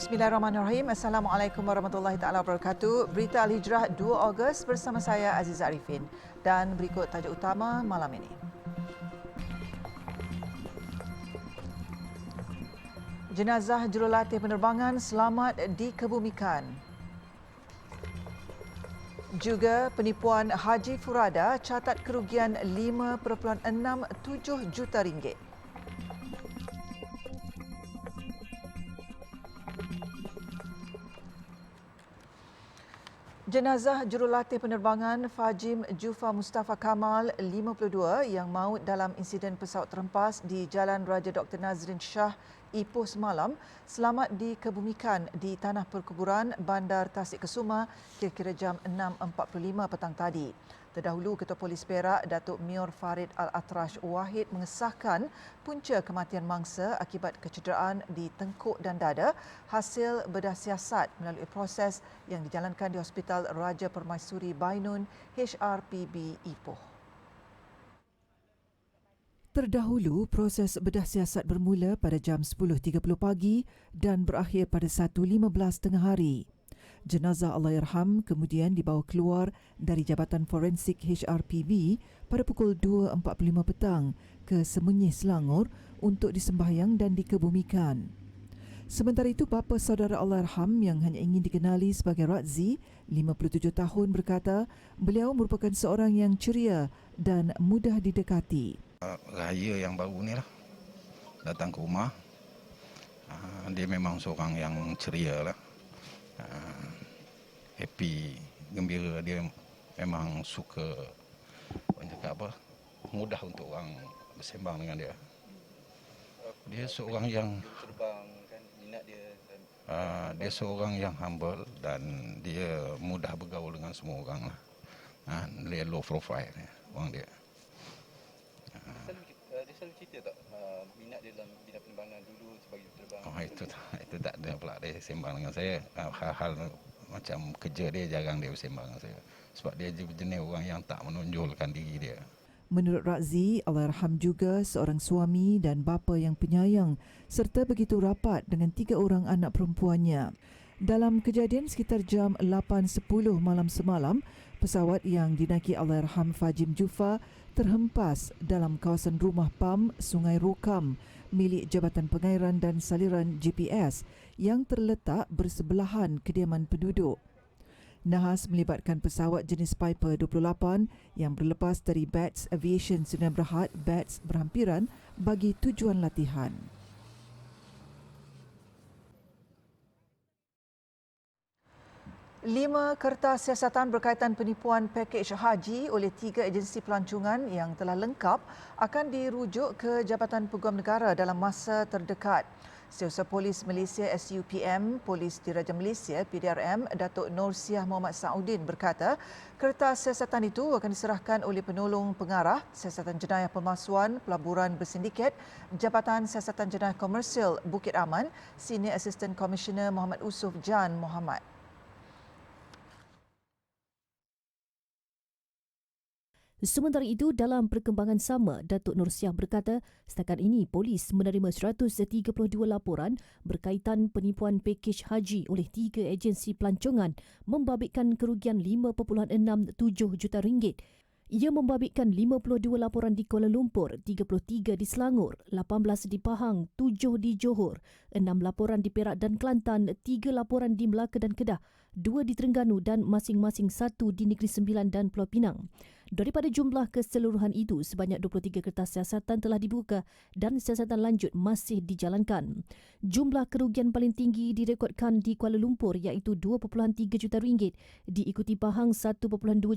Bismillahirrahmanirrahim. Assalamualaikum warahmatullahi taala wabarakatuh. Berita Al-Hijrah 2 Ogos bersama saya Aziza Arifin. Dan berikut tajuk utama malam ini. Jenazah jurulatih penerbangan selamat dikebumikan. Juga penipuan Haji Furada catat kerugian 5.67 juta ringgit. Jenazah jurulatih penerbangan Fajim Jufa Mustafa Kamal, 52, yang maut dalam insiden pesawat terhempas di Jalan Raja Dr. Nazrin Shah, Ipoh semalam, selamat dikebumikan di Tanah Perkuburan Bandar Tasik Kesuma kira-kira jam 6.45 petang tadi. Terdahulu, Ketua Polis Perak, Datuk Mior Farid Al-Atrash Wahid mengesahkan punca kematian mangsa akibat kecederaan di tengkuk dan dada hasil bedah siasat melalui proses yang dijalankan di Hospital Raja Permaisuri Bainun HRPB Ipoh. Terdahulu, proses bedah siasat bermula pada jam 10.30 pagi dan berakhir pada 1.15 tengah hari. Jenazah Allahyarham kemudian dibawa keluar dari Jabatan Forensik HRPB pada pukul 2.45 petang ke Semenyih, Selangor untuk disembahyang dan dikebumikan. Sementara itu, bapa saudara Allahyarham yang hanya ingin dikenali sebagai Razzi, 57 tahun, berkata beliau merupakan seorang yang ceria dan mudah didekati. Raya yang baru ni lah, datang ke rumah. Dia memang seorang yang ceria lah. Happy, gembira. Dia memang suka, mudah untuk orang bersembang dengan dia. Dia seorang yang dia seorang yang humble dan dia mudah bergaul dengan semua orang lah. Dia low profile orang dia. Dia selalu cerita tak minat dia dalam bidang penerbangan dulu sebagai penerbang? Itu tak ada pula dia sembang dengan saya. Hal-hal macam kerja dia jarang dia bersembang dengan saya. Sebab dia jenis orang yang tak menonjolkan diri dia. Menurut Razzi, Allahyarham juga seorang suami dan bapa yang penyayang serta begitu rapat dengan 3 orang anak perempuannya. Dalam kejadian sekitar jam 8.10 malam semalam, pesawat yang dinaiki Allahyarham Fajim Jufa terhempas dalam kawasan rumah PAM Sungai Rokam milik Jabatan Pengairan dan Saliran GPS yang terletak bersebelahan kediaman penduduk. Nahas melibatkan pesawat jenis Piper 28 yang berlepas dari Bats Aviation Sdn Bhd Bats berhampiran bagi tujuan latihan. Lima kertas siasatan berkaitan penipuan pakej haji oleh 3 agensi pelancongan yang telah lengkap akan dirujuk ke Jabatan Peguam Negara dalam masa terdekat. Setiausaha Polis Malaysia SUPM, Polis Diraja Malaysia PDRM, Datuk Nur Siah Muhammad Saudin berkata, kertas siasatan itu akan diserahkan oleh penolong pengarah Siasatan Jenayah Pemalsuan Pelaburan Bersindiket, Jabatan Siasatan Jenayah Komersial Bukit Aman, Senior Assistant Commissioner Muhammad Usuf Jan Muhammad. Sementara itu, dalam perkembangan sama, Datuk Nur Siah berkata, setakat ini polis menerima 132 laporan berkaitan penipuan pakej haji oleh 3 agensi pelancongan membabitkan kerugian 5.67 juta ringgit. Ia membabitkan 52 laporan di Kuala Lumpur, 33 di Selangor, 18 di Pahang, 7 di Johor, 6 laporan di Perak dan Kelantan, 3 laporan di Melaka dan Kedah, 2 di Terengganu dan masing-masing 1 di Negeri Sembilan dan Pulau Pinang. Daripada jumlah keseluruhan itu, sebanyak 23 kertas siasatan telah dibuka dan siasatan lanjut masih dijalankan. Jumlah kerugian paling tinggi direkodkan di Kuala Lumpur iaitu 2.3 juta ringgit, diikuti Pahang 1.2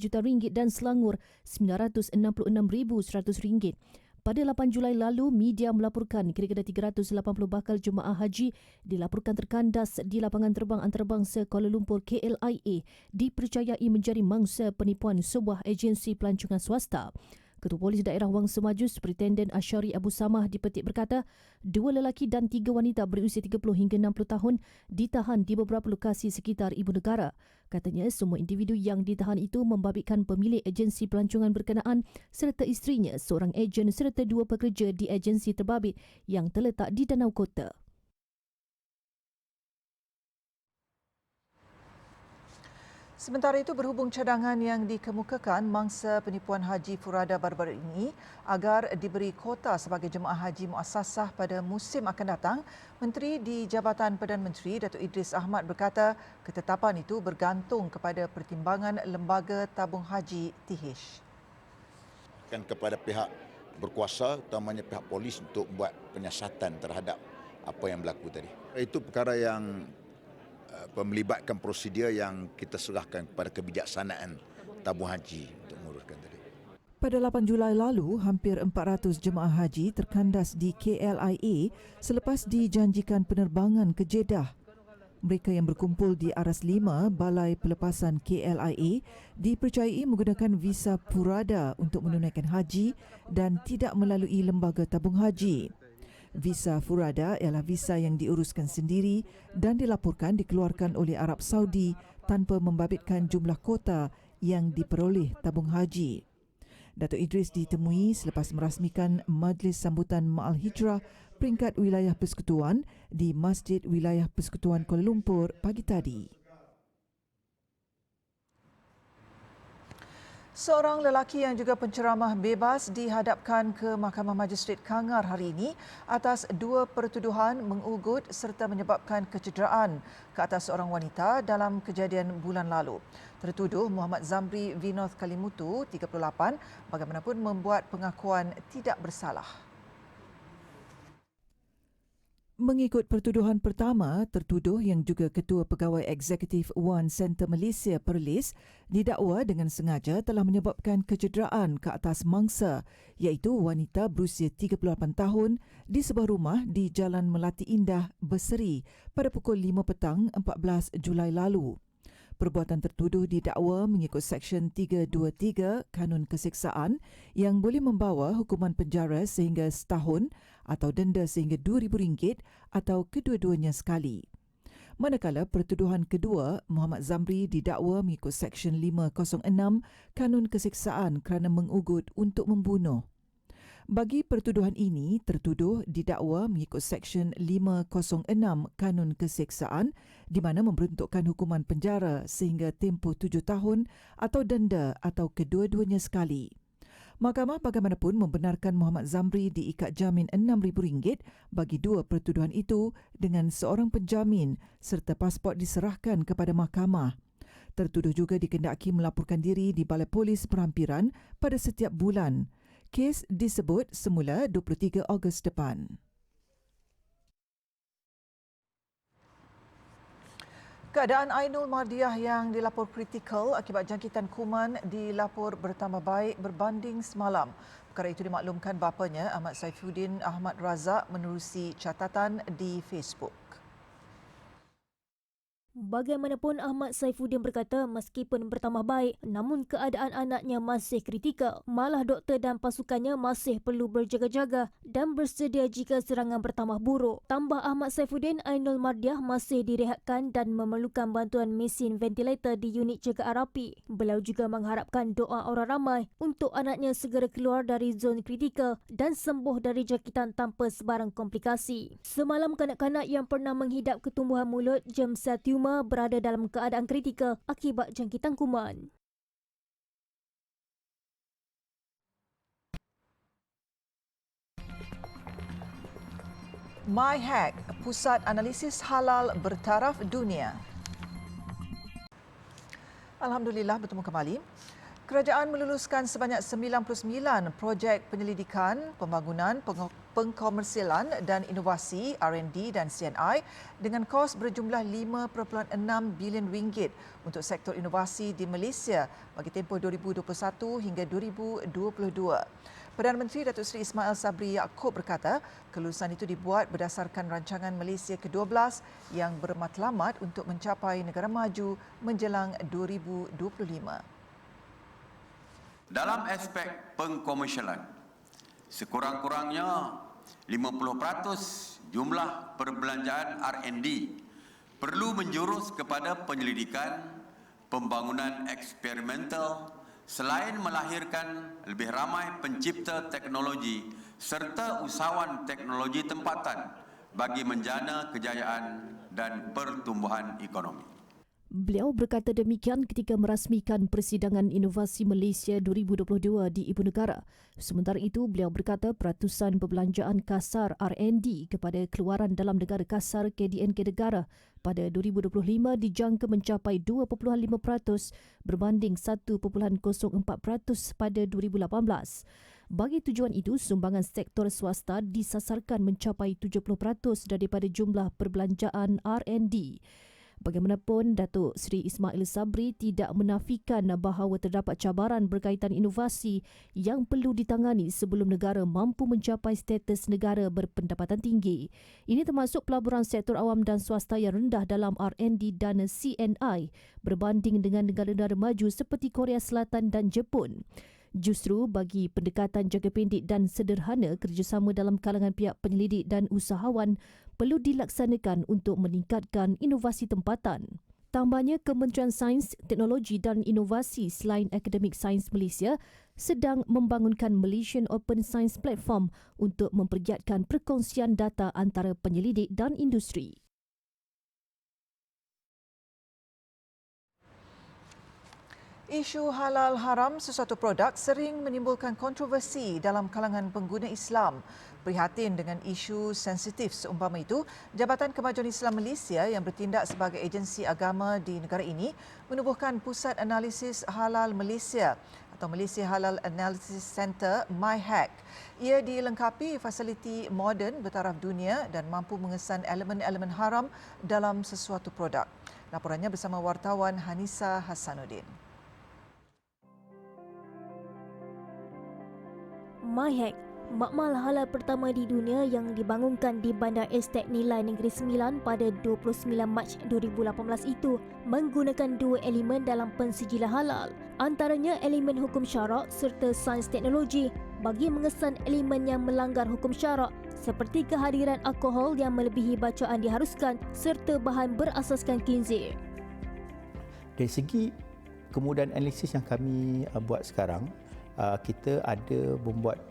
juta ringgit dan Selangor RM966,100. Pada 8 Julai lalu, media melaporkan kira-kira 380 bakal jemaah haji dilaporkan terkandas di lapangan terbang antarabangsa Kuala Lumpur KLIA dipercayai menjadi mangsa penipuan sebuah agensi pelancongan swasta. Ketua Polis Daerah Wang Semaju Superintenden Asyari Abu Samah dipetik berkata, 2 lelaki dan 3 wanita berusia 30 hingga 60 tahun ditahan di beberapa lokasi sekitar ibu negara. Katanya semua individu yang ditahan itu membabitkan pemilik agensi pelancongan berkenaan serta isterinya, seorang ejen serta 2 pekerja di agensi terbabit yang terletak di Danau Kota. Sementara itu, berhubung cadangan yang dikemukakan mangsa penipuan haji Furada baru-baru ini agar diberi kota sebagai jemaah haji muassasah pada musim akan datang, Menteri di Jabatan Perdana Menteri Datuk Idris Ahmad berkata ketetapan itu bergantung kepada pertimbangan Lembaga Tabung Haji TH. Kepada pihak berkuasa, utamanya pihak polis, untuk buat penyiasatan terhadap apa yang berlaku tadi. Itu perkara yang melibatkan prosedur yang kita serahkan kepada kebijaksanaan tabung haji untuk menguruskan tadi. Pada 8 Julai lalu, hampir 400 jemaah haji terkandas di KLIA selepas dijanjikan penerbangan ke Jeddah. Mereka yang berkumpul di Aras 5, Balai Pelepasan KLIA, dipercayai menggunakan visa Purada untuk menunaikan haji dan tidak melalui lembaga tabung haji. Visa Furada ialah visa yang diuruskan sendiri dan dilaporkan dikeluarkan oleh Arab Saudi tanpa membabitkan jumlah kota yang diperoleh tabung haji. Datuk Idris ditemui selepas merasmikan Majlis Sambutan Ma'al Hijrah peringkat Wilayah Persekutuan di Masjid Wilayah Persekutuan Kuala Lumpur pagi tadi. Seorang lelaki yang juga penceramah bebas dihadapkan ke Mahkamah Magistrate Kangar hari ini atas 2 pertuduhan mengugut serta menyebabkan kecederaan ke atas seorang wanita dalam kejadian bulan lalu. Tertuduh Muhammad Zamri Vinoth Kalimutu, 38, bagaimanapun membuat pengakuan tidak bersalah. Mengikut pertuduhan pertama, tertuduh yang juga Ketua Pegawai Eksekutif One Center Malaysia Perlis didakwa dengan sengaja telah menyebabkan kecederaan ke atas mangsa iaitu wanita berusia 38 tahun di sebuah rumah di Jalan Melati Indah, Berseri pada pukul 5 petang 14 Julai lalu. Perbuatan tertuduh didakwa mengikut Seksyen 323 Kanun Keseksaan yang boleh membawa hukuman penjara sehingga setahun atau denda sehingga RM2,000 atau kedua-duanya sekali. Manakala pertuduhan kedua, Muhammad Zamri didakwa mengikut Seksyen 506 Kanun Keseksaan kerana mengugut untuk membunuh. Bagi pertuduhan ini, tertuduh didakwa mengikut Seksyen 506 Kanun Keseksaan di mana memperuntukkan hukuman penjara sehingga tempoh 7 tahun atau denda atau kedua-duanya sekali. Mahkamah bagaimanapun membenarkan Muhammad Zamri diikat jamin RM6,000 bagi 2 pertuduhan itu dengan seorang penjamin serta pasport diserahkan kepada mahkamah. Tertuduh juga dikendaki melaporkan diri di Balai Polis Perhampiran pada setiap bulan. Kes disebut semula 23 Ogos depan. Keadaan Ainul Mardiah yang dilapor kritikal akibat jangkitan kuman dilapor bertambah baik berbanding semalam. Perkara itu dimaklumkan bapanya Ahmad Saifuddin Ahmad Razak menerusi catatan di Facebook. Bagaimanapun, Ahmad Saifuddin berkata meskipun bertambah baik, namun keadaan anaknya masih kritikal. Malah doktor dan pasukannya masih perlu berjaga-jaga dan bersedia jika serangan bertambah buruk. Tambah Ahmad Saifuddin, Ainul Mardiah masih direhatkan dan memerlukan bantuan mesin ventilator di unit jaga api. Beliau juga mengharapkan doa orang ramai untuk anaknya segera keluar dari zon kritikal dan sembuh dari jangkitan tanpa sebarang komplikasi. Semalam, kanak-kanak yang pernah menghidap ketumbuhan mulut, germ sel tumor berada dalam keadaan kritikal akibat jangkitan kuman. MyHack, pusat analisis halal bertaraf dunia. Alhamdulillah, bertemu kembali. Kerajaan meluluskan sebanyak 99 projek penyelidikan, pembangunan, pengkomersialan dan inovasi R&D dan CNI dengan kos berjumlah RM5.6 bilion untuk sektor inovasi di Malaysia bagi tempoh 2021 hingga 2022. Perdana Menteri Datuk Seri Ismail Sabri Yaakob berkata kelulusan itu dibuat berdasarkan rancangan Malaysia ke-12 yang bermatlamat untuk mencapai negara maju menjelang 2025. Dalam aspek pengkomersialan, sekurang-kurangnya 50% jumlah perbelanjaan R&D perlu menjurus kepada penyelidikan, pembangunan eksperimental selain melahirkan lebih ramai pencipta teknologi serta usahawan teknologi tempatan bagi menjana kejayaan dan pertumbuhan ekonomi. Beliau berkata demikian ketika merasmikan Persidangan Inovasi Malaysia 2022 di Ibu Negara. Sementara itu, beliau berkata peratusan perbelanjaan kasar R&D kepada keluaran dalam negara kasar KDNK negara pada 2025 dijangka mencapai 2.5% berbanding 1.04% pada 2018. Bagi tujuan itu, sumbangan sektor swasta disasarkan mencapai 70% daripada jumlah perbelanjaan R&D. Bagaimanapun, Datuk Seri Ismail Sabri tidak menafikan bahawa terdapat cabaran berkaitan inovasi yang perlu ditangani sebelum negara mampu mencapai status negara berpendapatan tinggi. Ini termasuk pelaburan sektor awam dan swasta yang rendah dalam R&D dan CNI berbanding dengan negara-negara maju seperti Korea Selatan dan Jepun. Justru bagi pendekatan jangka pendek dan sederhana, kerjasama dalam kalangan pihak penyelidik dan usahawan perlu dilaksanakan untuk meningkatkan inovasi tempatan. Tambahnya, Kementerian Sains, Teknologi dan Inovasi selain Akademik Sains Malaysia sedang membangunkan Malaysian Open Science Platform untuk mempergiatkan perkongsian data antara penyelidik dan industri. Isu halal haram sesuatu produk sering menimbulkan kontroversi dalam kalangan pengguna Islam. Prihatin dengan isu sensitif seumpama itu, Jabatan Kemajuan Islam Malaysia yang bertindak sebagai agensi agama di negara ini menubuhkan Pusat Analisis Halal Malaysia atau Malaysia Halal Analysis Centre MyHack. Ia dilengkapi fasiliti moden bertaraf dunia dan mampu mengesan elemen-elemen haram dalam sesuatu produk. Laporannya bersama wartawan Hanisa Hasanuddin. MyHack, makmal halal pertama di dunia yang dibangunkan di Bandar Estate Nilai Negeri Sembilan pada 29 Mac 2018 itu menggunakan dua elemen dalam pensijilan halal, antaranya elemen hukum syarak serta sains teknologi bagi mengesan elemen yang melanggar hukum syarak seperti kehadiran alkohol yang melebihi bacaan diharuskan serta bahan berasaskan khinzir. Dari segi kemudahan analisis yang kami buat sekarang, kita ada membuat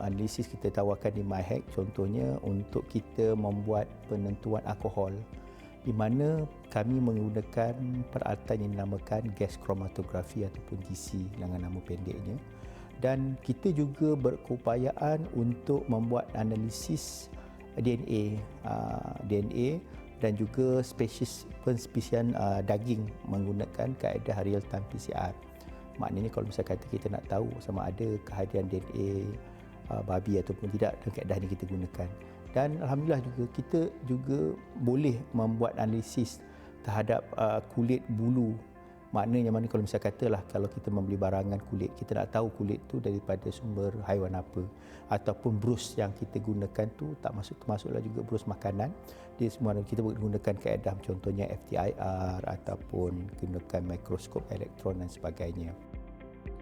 analisis kita tawarkan di MyHack, contohnya untuk kita membuat penentuan alkohol, di mana kami menggunakan peralatan yang dinamakan gas kromatografi ataupun GC dengan nama pendeknya, dan kita juga berkeupayaan untuk membuat analisis DNA dan juga penspesian daging menggunakan kaedah real time PCR. Maknanya kalau misalnya kata kita nak tahu sama ada kehadiran DNA babi ataupun tidak, dan kaedah ini kita gunakan. Dan alhamdulillah juga kita juga boleh membuat analisis terhadap kulit bulu. Maknanya mana kalau misalnya katalah kalau kita membeli barangan kulit, kita nak tahu kulit tu daripada sumber haiwan apa, ataupun brus yang kita gunakan tu termasuklah juga brus makanan. Dia semua kita gunakan kaedah contohnya FTIR ataupun gunakan mikroskop elektron dan sebagainya.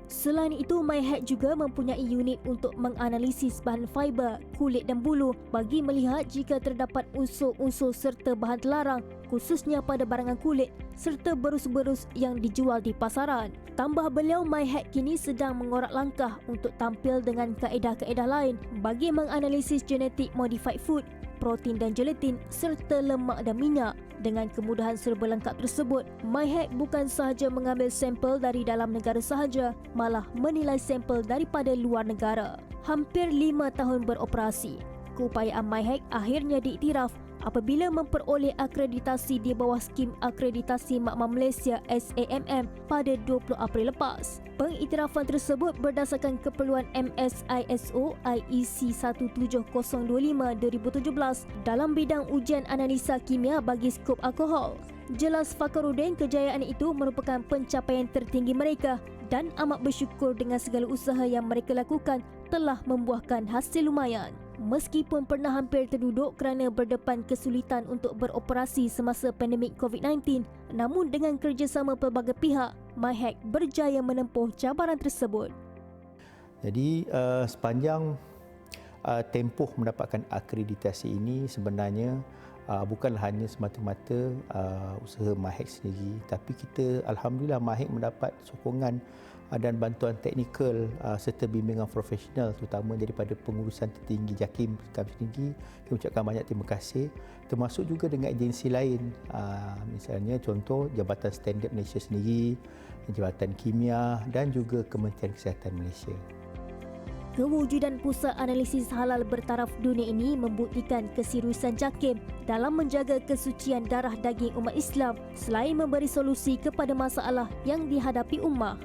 Selain itu, MyHack juga mempunyai unit untuk menganalisis bahan fiber, kulit dan bulu bagi melihat jika terdapat unsur-unsur serta bahan terlarang, khususnya pada barangan kulit serta berus-berus yang dijual di pasaran. Tambah beliau, MyHack kini sedang mengorak langkah untuk tampil dengan kaedah-kaedah lain bagi menganalisis genetik modified food, protein dan gelatin serta lemak dan minyak. Dengan kemudahan serba lengkap tersebut, MyHack bukan sahaja mengambil sampel dari dalam negara sahaja, malah menilai sampel daripada luar negara. Hampir 5 tahun beroperasi, keupayaan MyHack akhirnya diiktiraf apabila memperoleh akreditasi di bawah skim akreditasi makmal Malaysia SAMM pada 20 April lepas. Pengiktirafan tersebut berdasarkan keperluan MSISO IEC 17025 2017 dalam bidang ujian analisa kimia bagi skop alkohol. Jelas Fakhruddin, kejayaan itu merupakan pencapaian tertinggi mereka dan amat bersyukur dengan segala usaha yang mereka lakukan telah membuahkan hasil lumayan. Meskipun pernah hampir terduduk kerana berdepan kesulitan untuk beroperasi semasa pandemik COVID-19, namun dengan kerjasama pelbagai pihak, MyHack berjaya menempuh cabaran tersebut. Jadi sepanjang tempoh mendapatkan akreditasi ini sebenarnya bukanlah hanya semata-mata usaha MyHack sendiri, tapi kita alhamdulillah MyHack mendapat sokongan dan bantuan teknikal serta bimbingan profesional terutama daripada pengurusan tertinggi JAKIM kami sendiri. Kami ucapkan banyak terima kasih, termasuk juga dengan agensi lain, misalnya contoh Jabatan Standard Malaysia sendiri, Jabatan Kimia dan juga Kementerian Kesihatan Malaysia. Kewujudan pusat analisis halal bertaraf dunia ini membuktikan keseriusan JAKIM dalam menjaga kesucian darah daging umat Islam selain memberi solusi kepada masalah yang dihadapi ummah.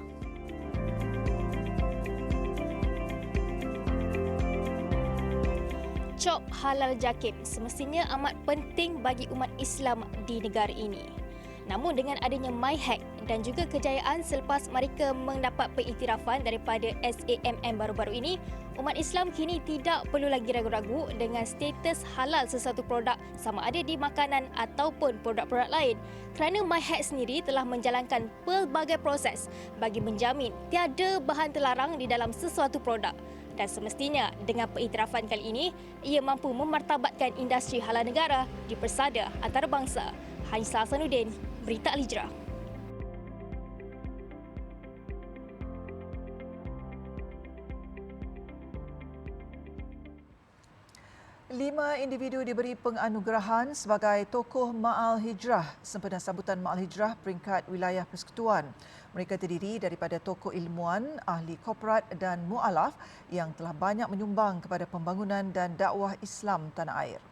Cop halal JAKIM semestinya amat penting bagi umat Islam di negara ini. Namun dengan adanya MyHack dan juga kejayaan selepas mereka mendapat pengiktirafan daripada SAMM baru-baru ini, umat Islam kini tidak perlu lagi ragu-ragu dengan status halal sesuatu produk sama ada di makanan ataupun produk-produk lain, kerana MyHack sendiri telah menjalankan pelbagai proses bagi menjamin tiada bahan terlarang di dalam sesuatu produk. Dan semestinya dengan pengiktirafan kali ini, ia mampu memartabatkan industri halal negara di persada antarabangsa. Hanisah Hasanuddin, Berita Al-Hijrah. 5 individu diberi penganugerahan sebagai tokoh Ma'al Hijrah sempena sambutan Ma'al Hijrah peringkat wilayah persekutuan. Mereka terdiri daripada tokoh ilmuan, ahli korporat dan mu'alaf yang telah banyak menyumbang kepada pembangunan dan dakwah Islam tanah air.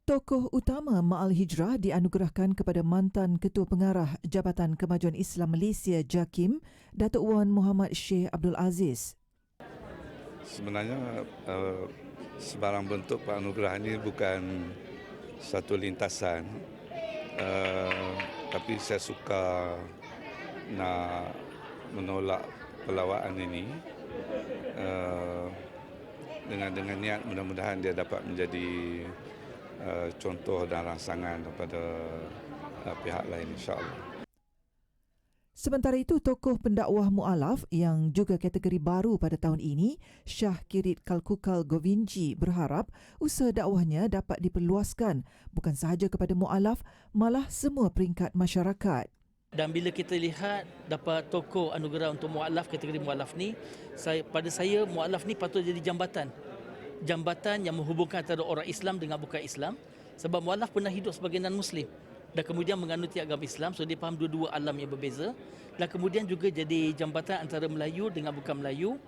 Tokoh utama Ma'al Hijrah dianugerahkan kepada mantan Ketua Pengarah Jabatan Kemajuan Islam Malaysia JAKIM, Datuk Wan Muhammad Sheikh Abdul Aziz. Sebenarnya sebarang bentuk penganugerahan ini bukan satu lintasan, tapi saya suka nak menolak pelawaan ini dengan niat mudah-mudahan dia dapat menjadi contoh dan rangsangan kepada pihak lain, insya-Allah. Sementara itu, tokoh pendakwah mu'alaf yang juga kategori baru pada tahun ini, Syah Kirit Kalkukal Govinji berharap usaha dakwahnya dapat diperluaskan bukan sahaja kepada mu'alaf, malah semua peringkat masyarakat. Dan bila kita lihat dapat tokoh anugerah untuk mu'alaf, kategori mu'alaf ni, pada saya mu'alaf ni patut jadi jambatan. Jambatan yang menghubungkan antara orang Islam dengan bukan Islam. Sebab mu'alaf pernah hidup sebagai non-Muslim dan kemudian menganuti agama Islam, so dia faham dua-dua alam yang berbeza, dan kemudian juga jadi jambatan antara Melayu dengan bukan Melayu,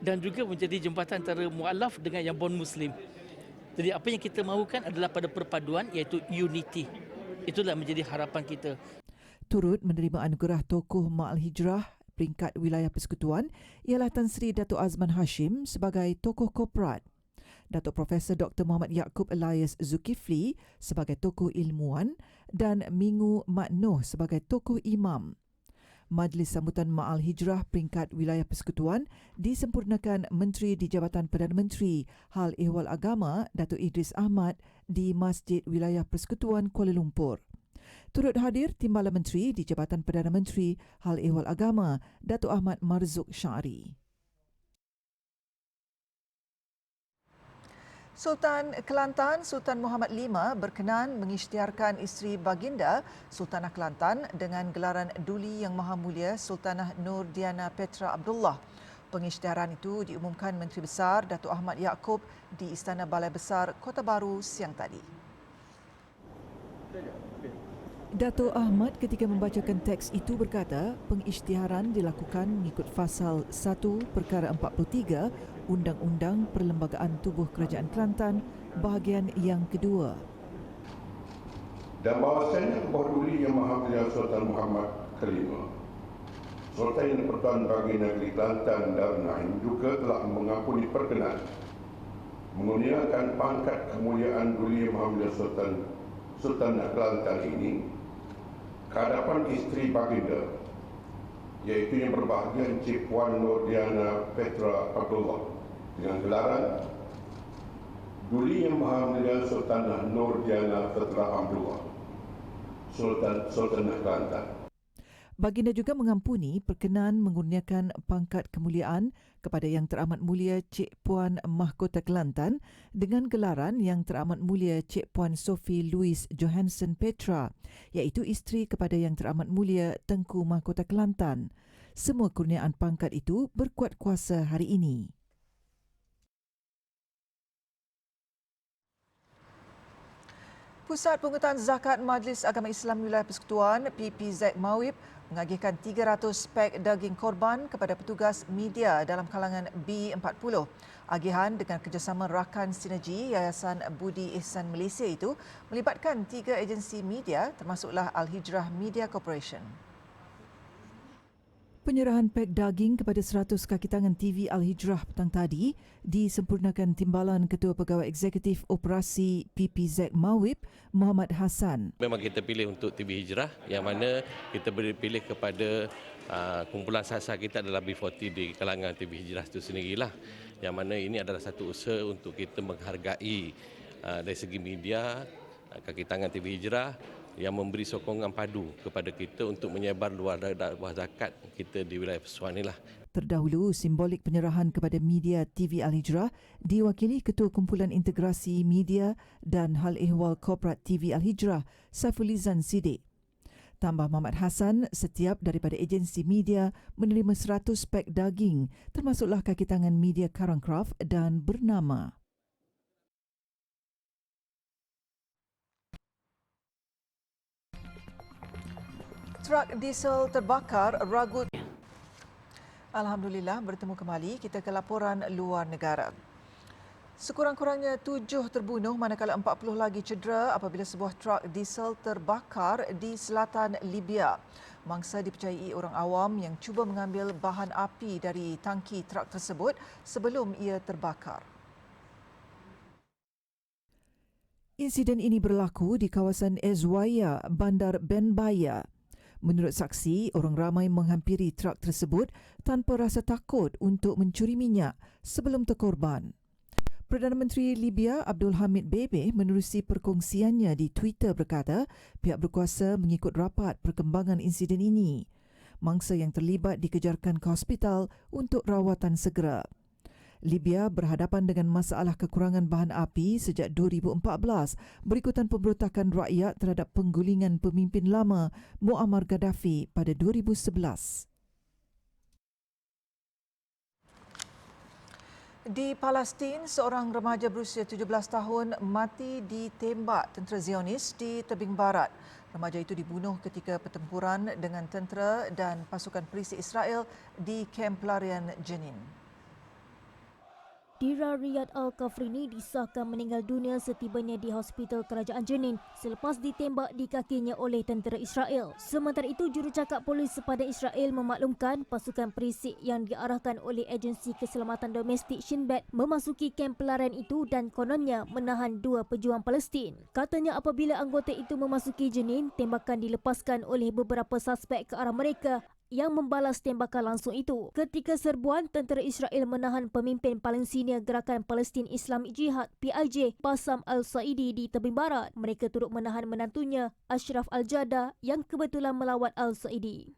dan juga menjadi jambatan antara mu'alaf dengan yang non-Muslim. Jadi apa yang kita mahukan adalah pada perpaduan, iaitu unity. Itulah menjadi harapan kita. Turut menerima anugerah tokoh Ma'al Hijrah peringkat wilayah persekutuan ialah Tan Sri Datuk Azman Hashim sebagai tokoh korporat, Datuk Profesor Dr. Muhammad Yaakob Elias Zulkifli sebagai tokoh ilmuwan dan Mingu Mat Noh sebagai tokoh imam. Majlis sambutan Ma'al Hijrah peringkat wilayah persekutuan disempurnakan Menteri di Jabatan Perdana Menteri Hal Ehwal Agama Datuk Idris Ahmad di Masjid Wilayah Persekutuan Kuala Lumpur. Turut hadir Timbalan Menteri di Jabatan Perdana Menteri Hal Ehwal Agama Datuk Ahmad Marzuk Syari. Sultan Kelantan Sultan Muhammad V berkenan mengisytiharkan isteri baginda Sultanah Kelantan dengan gelaran Duli Yang Maha Mulia Sultanah Nur Diana Petra Abdullah. Pengisytiharan itu diumumkan Menteri Besar Datuk Ahmad Yaakob di Istana Balai Besar Kota Baru siang tadi. Datuk Ahmad ketika membacakan teks itu berkata pengisytiharan dilakukan mengikut Fasal 1 Perkara 43 Undang-Undang Perlembagaan Tubuh Kerajaan Kelantan bahagian yang kedua. Dan bahawasanya Bawah Duli Yang Maha Mulia Sultan Muhammad V, Sultan yang Pertuan bagi Negeri Kelantan Darnain juga telah mengampuni perkenan menggunakan pangkat kemuliaan Duli Yang Maha Mulia Sultanah Kelantan ini ke hadapan isteri baginda, iaitu yang berbahagia Encik Puan Nur Diana Petra Abdullah dengan gelaran Duli Yang Maha Mulia Sultanah Nur Diana Petra Abdullah, Sultanah Kelantan. Baginda juga mengampuni perkenaan mengurniakan pangkat kemuliaan kepada Yang Teramat Mulia Cik Puan Mahkota Kelantan dengan gelaran Yang Teramat Mulia Cik Puan Sophie Louise Johansson Petra, iaitu isteri kepada Yang Teramat Mulia Tengku Mahkota Kelantan. Semua kurniaan pangkat itu berkuat kuasa hari ini. Pusat Pungutan Zakat Majlis Agama Islam Wilayah Persekutuan PPZ Mawib mengagihkan 300 pak daging korban kepada petugas media dalam kalangan B40. Agihan dengan kerjasama rakan sinergi Yayasan Budi Ihsan Malaysia itu melibatkan 3 agensi media termasuklah Al-Hijrah Media Corporation. Penyerahan pak daging kepada 100 kaki tangan TV Al-Hijrah petang tadi disempurnakan Timbalan Ketua Pegawai Eksekutif Operasi PPZ Mawib, Muhammad Hassan. Memang kita pilih untuk TV Hijrah yang mana kita pilih kepada kumpulan sasar kita adalah B40 di kalangan TV Hijrah itu sendirilah. Yang mana ini adalah satu usaha untuk kita menghargai dari segi media kaki tangan TV Hijrah yang memberi sokongan padu kepada kita untuk menyebar luar dakwah zakat kita di wilayah Persekutuan inilah. Terdahulu, simbolik penyerahan kepada media TV Al-Hijrah diwakili Ketua Kumpulan Integrasi Media dan Hal Ehwal Korporat TV Al-Hijrah, Saifulizan Siddiq. Tambah Muhammad Hassan, setiap daripada agensi media menerima 100 pak daging, termasuklah kaki tangan media Karangcraft dan Bernama. Trak diesel terbakar ragut. Alhamdulillah, bertemu kembali. Kita ke laporan luar negara. Sekurang-kurangnya 7 terbunuh manakala 40 lagi cedera apabila sebuah trak diesel terbakar di selatan Libya. Mangsa dipercayai orang awam yang cuba mengambil bahan api dari tangki trak tersebut sebelum ia terbakar. Insiden ini berlaku di kawasan Ezwaya, Bandar Benbaya. Menurut saksi, orang ramai menghampiri trak tersebut tanpa rasa takut untuk mencuri minyak sebelum terkorban. Perdana Menteri Libya Abdul Hamid Bebe menerusi perkongsiannya di Twitter berkata pihak berkuasa mengikut rapat perkembangan insiden ini. Mangsa yang terlibat dikejarkan ke hospital untuk rawatan segera. Libya berhadapan dengan masalah kekurangan bahan api sejak 2014 berikutan pemberontakan rakyat terhadap penggulingan pemimpin lama Muammar Gaddafi pada 2011. Di Palestin, seorang remaja berusia 17 tahun mati ditembak tentera Zionis di tebing barat. Remaja itu dibunuh ketika pertempuran dengan tentera dan pasukan perisi Israel di kamp pelarian Jenin. Dira Riyad Al-Kafrini disahkan meninggal dunia setibanya di Hospital Kerajaan Jenin selepas ditembak di kakinya oleh tentera Israel. Sementara itu, jurucakap polis sepadan Israel memaklumkan pasukan perisik yang diarahkan oleh Agensi Keselamatan Domestik Shin Bet memasuki kamp pelarian itu dan kononnya menahan 2 pejuang Palestin. Katanya apabila anggota itu memasuki Jenin, tembakan dilepaskan oleh beberapa suspek ke arah mereka yang membalas tembakan langsung itu. Ketika serbuan, tentera Israel menahan pemimpin paling senior Gerakan Palestin Islamik Jihad PIJ, Bassam Al-Saidi di tebing barat. Mereka turut menahan menantunya Ashraf Al-Jada yang kebetulan melawat Al-Saidi.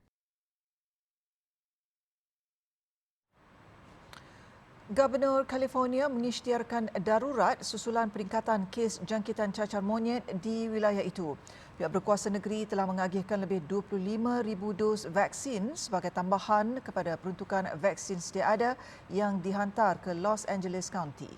Gubernur California mengisytiharkan darurat susulan peningkatan kes jangkitan cacar monyet di wilayah itu. Pihak berkuasa negeri telah mengagihkan lebih 25,000 dos vaksin sebagai tambahan kepada peruntukan vaksin sedia ada yang dihantar ke Los Angeles County.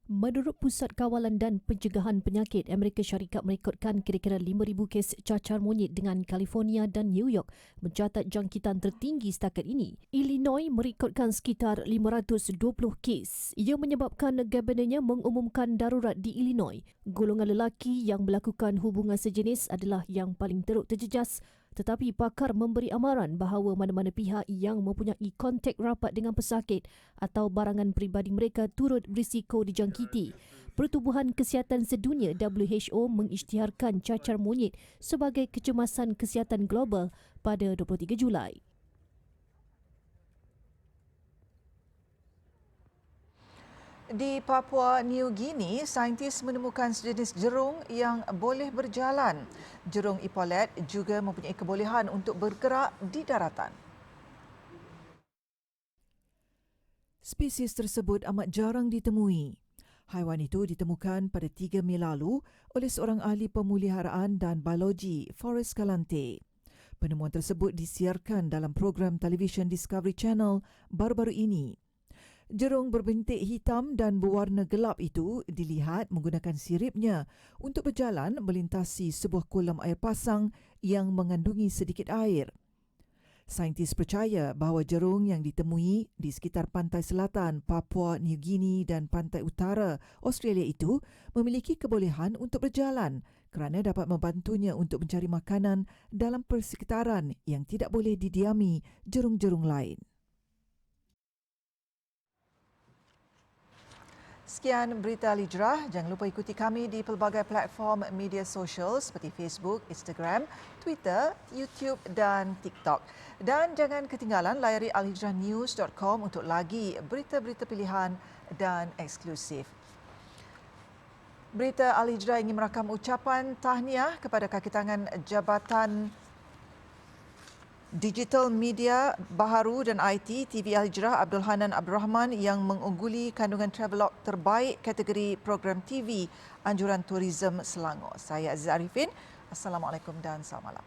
Menurut Pusat Kawalan dan Pencegahan Penyakit, Amerika Syarikat merekodkan kira-kira 5,000 kes cacar monyet dengan California dan New York mencatat jangkitan tertinggi setakat ini. Illinois merekodkan sekitar 520 kes. Ia menyebabkan gubernurnya mengumumkan darurat di Illinois. Golongan lelaki yang melakukan hubungan sejenis adalah yang paling teruk terjejas, tetapi pakar memberi amaran bahawa mana-mana pihak yang mempunyai kontak rapat dengan pesakit atau barangan peribadi mereka turut berisiko dijangkiti. Pertubuhan Kesihatan Sedunia WHO mengisytiharkan cacar monyet sebagai kecemasan kesihatan global pada 23 Julai. Di Papua New Guinea, saintis menemukan sejenis jerung yang boleh berjalan. Jerung ipaulet juga mempunyai kebolehan untuk bergerak di daratan. Spesies tersebut amat jarang ditemui. Haiwan itu ditemukan pada 3 Mei lalu oleh seorang ahli pemeliharaan dan biologi, Forrest Galante. Penemuan tersebut disiarkan dalam program televisyen Discovery Channel baru-baru ini. Jerung berbintik hitam dan berwarna gelap itu dilihat menggunakan siripnya untuk berjalan melintasi sebuah kolam air pasang yang mengandungi sedikit air. Saintis percaya bahawa jerung yang ditemui di sekitar pantai selatan Papua New Guinea dan pantai utara Australia itu memiliki kebolehan untuk berjalan kerana dapat membantunya untuk mencari makanan dalam persekitaran yang tidak boleh didiami jerung-jerung lain. Sekian berita Al-Hijrah. Jangan lupa ikuti kami di pelbagai platform media sosial seperti Facebook, Instagram, Twitter, YouTube dan TikTok. Dan jangan ketinggalan layari alhijrahnews.com untuk lagi berita-berita pilihan dan eksklusif. Berita Al-Hijrah ingin merakam ucapan tahniah kepada kaki tangan Jabatan Digital Media Baharu dan IT TV Al-Hijrah Abdul Hanan Abdul Rahman yang mengungguli kandungan Travelog terbaik kategori program TV Anjuran Tourism Selangor. Saya Aziz Arifin. Assalamualaikum dan selamat malam.